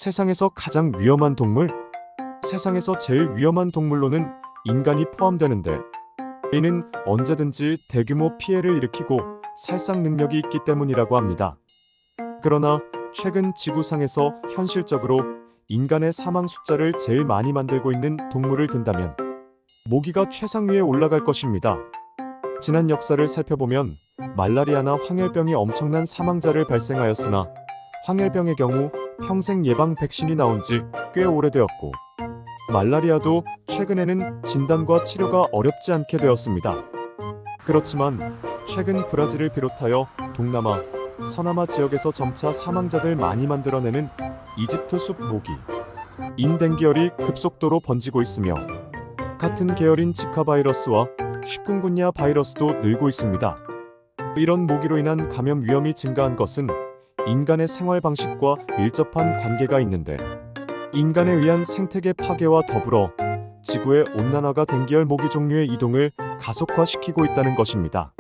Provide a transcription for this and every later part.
세상에서 가장 위험한 동물? 세상에서 제일 위험한 동물로는 인간이 포함되는데, 이는 언제든지 대규모 피해를 일으키고 살상 능력이 있기 때문이라고 합니다. 그러나 최근 지구상에서 현실적으로 인간의 사망 숫자를 제일 많이 만들고 있는 동물을 든다면 모기가 최상위에 올라갈 것입니다. 지난 역사를 살펴보면 말라리아나 황열병이 엄청난 사망자를 발생하였으나 황열병의 경우 평생 예방 백신이 나온 지 꽤 오래되었고, 말라리아도 최근에는 진단과 치료가 어렵지 않게 되었습니다. 그렇지만 최근 브라질을 비롯하여 동남아, 서남아 지역에서 점차 사망자들 많이 만들어내는 이집트 숲 모기, 인댕기열이 급속도로 번지고 있으며 같은 계열인 지카 바이러스와 쉬kun구냐 바이러스도 늘고 있습니다. 이런 모기로 인한 감염 위험이 증가한 것은 인간의 생활 방식과 밀접한 관계가 있는데, 인간에 의한 생태계 파괴와 더불어 지구의 온난화가 댕기열 모기 종류의 이동을 가속화시키고 있다는 것입니다.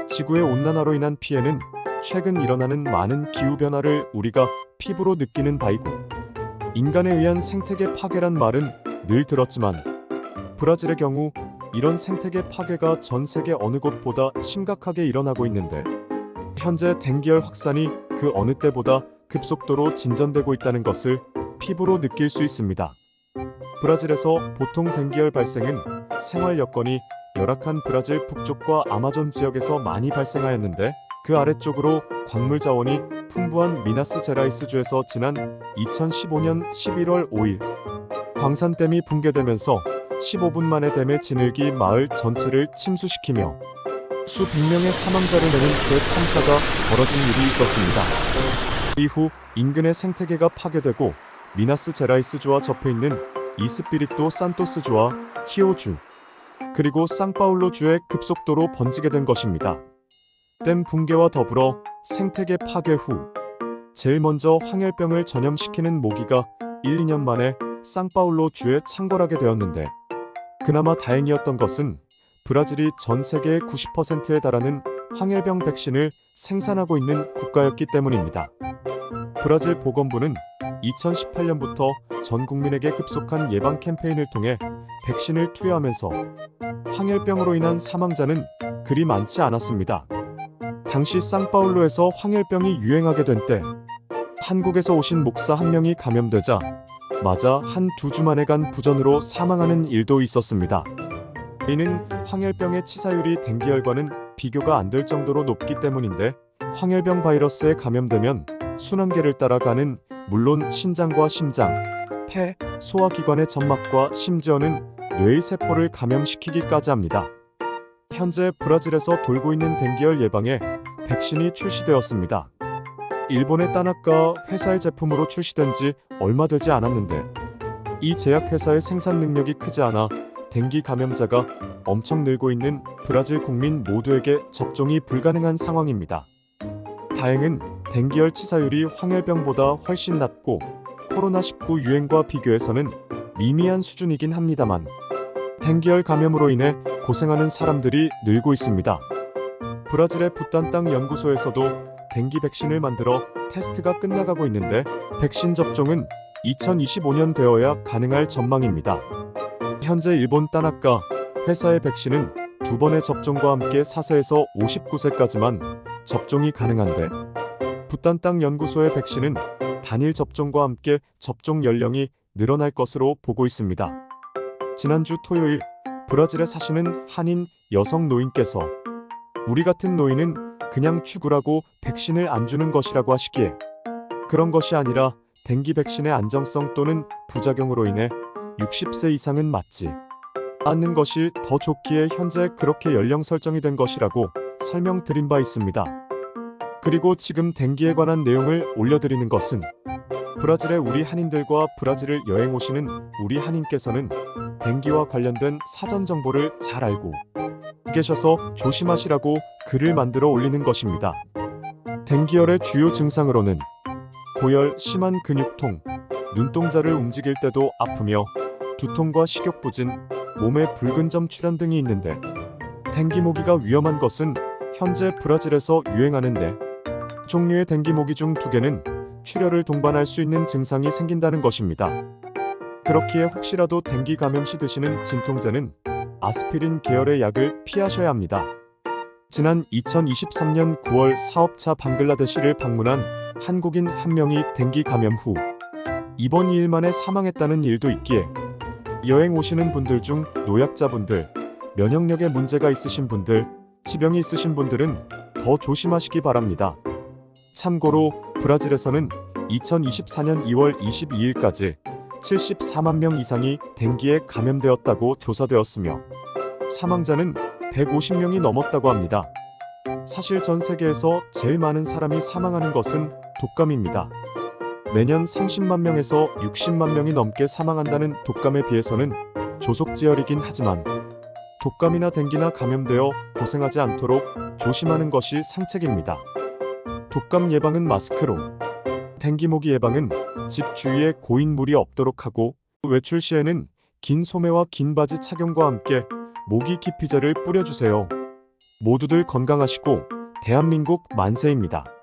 지구의 온난화로 인한 피해는 최근 일어나는 많은 기후변화를 우리가 피부로 느끼는 바이고, 인간에 의한 생태계 파괴란 말은 늘 들었지만 브라질의 경우 이런 생태계 파괴가 전 세계 어느 곳보다 심각하게 일어나고 있는데, 현재 댕기열 확산이 그 어느 때보다 급속도로 진전되고 있다는 것을 피부로 느낄 수 있습니다. 브라질에서 보통 댕기열 발생은 생활 여건이 열악한 브라질 북쪽과 아마존 지역에서 많이 발생하였는데, 그 아래쪽으로 광물 자원이 풍부한 미나스제라이스주에서 지난 2015년 11월 5일 광산댐이 붕괴되면서 15분 만에 댐의 진흙이 마을 전체를 침수시키며 수백 명의 사망자를 내는 대참사가 벌어진 일이 있었습니다. 이후 인근의 생태계가 파괴되고 미나스제라이스주와 접해있는 이스피리또 산토스주와 히오주, 그리고 상파울루주에 급속도로 번지게 된 것입니다. 댐 붕괴와 더불어 생태계 파괴 후 제일 먼저 황열병을 전염시키는 모기가 1, 2년 만에 상파울루주에 창궐하게 되었는데, 그나마 다행이었던 것은 브라질이 전 세계의 90%에 달하는 황열병 백신을 생산하고 있는 국가였기 때문입니다. 브라질 보건부는 2018년부터 전 국민에게 급속한 예방 캠페인을 통해 백신을 투여하면서 황열병으로 인한 사망자는 그리 많지 않았습니다. 당시 상파울루에서 황열병이 유행하게 된 때 한국에서 오신 목사 한 명이 감염되자 맞아 한 2주 만에 간 부전으로 사망하는 일도 있었습니다. 이는 황열병의 치사율이 댕기열과는 비교가 안 될 정도로 높기 때문인데, 황열병 바이러스에 감염되면 순환계를 따라가는 물론 신장과 심장, 폐, 소화기관의 점막과 심지어는 뇌의 세포를 감염시키기까지 합니다. 현재 브라질에서 돌고 있는 댕기열 예방에 백신이 출시되었습니다. 일본의 따나카 회사의 제품으로 출시된 지 얼마 되지 않았는데, 이 제약회사의 생산 능력이 크지 않아 댕기 감염자가 엄청 늘고 있는 브라질 국민 모두에게 접종이 불가능한 상황입니다. 다행은 댕기열 치사율이 황열병보다 훨씬 낮고 코로나19 유행과 비교해서는 미미한 수준이긴 합니다만, 댕기열 감염으로 인해 고생하는 사람들이 늘고 있습니다. 브라질의 부탄땅 연구소에서도 댕기 백신을 만들어 테스트가 끝나가고 있는데, 백신 접종은 2025년 되어야 가능할 전망입니다. 현재 일본 따나카 회사의 백신은 2번의 접종과 함께 4세에서 59세까지만 접종이 가능한데, 부탄땅 연구소의 백신은 단일 접종과 함께 접종 연령이 늘어날 것으로 보고 있습니다. 지난주 토요일 브라질에 사시는 한인 여성 노인께서 우리 같은 노인은 그냥 죽으라고 백신을 안 주는 것이라고 하시기에, 그런 것이 아니라 댕기 백신의 안정성 또는 부작용으로 인해 60세 이상은 맞지 않는 것이 더 좋기에 현재 그렇게 연령 설정이 된 것이라고 설명드린 바 있습니다. 그리고 지금 댕기에 관한 내용을 올려드리는 것은 브라질의 우리 한인들과 브라질을 여행 오시는 우리 한인께서는 댕기와 관련된 사전 정보를 잘 알고 계셔서 조심하시라고 글을 만들어 올리는 것입니다. 댕기열의 주요 증상으로는 고열, 심한 근육통, 눈동자를 움직일 때도 아프며 두통과 식욕부진, 몸에 붉은 점 출현 등이 있는데, 댕기 모기가 위험한 것은 현재 브라질에서 유행하는 4종류의 댕기 모기 중 2개는 출혈을 동반할 수 있는 증상이 생긴다는 것입니다. 그렇기에 혹시라도 댕기 감염 시 드시는 진통제는 아스피린 계열의 약을 피하셔야 합니다. 지난 2023년 9월 사업차 방글라데시를 방문한 한국인 한 명이 댕기 감염 후 입원 2일 만에 사망했다는 일도 있기에 여행 오시는 분들 중 노약자분들, 면역력에 문제가 있으신 분들, 지병이 있으신 분들은 더 조심하시기 바랍니다. 참고로 브라질에서는 2024년 2월 22일까지 74만 명 이상이 댕기에 감염되었다고 조사되었으며 사망자는 150명이 넘었다고 합니다. 사실 전 세계에서 제일 많은 사람이 사망하는 것은 독감입니다. 매년 30만 명에서 60만 명이 넘게 사망한다는 독감에 비해서는 조속지혈이긴 하지만 독감이나 댕기나 감염되어 고생하지 않도록 조심하는 것이 상책입니다. 독감 예방은 마스크로, 댕기 모기 예방은 집 주위에 고인 물이 없도록 하고 외출 시에는 긴 소매와 긴 바지 착용과 함께 모기 기피제를 뿌려주세요. 모두들 건강하시고 대한민국 만세입니다.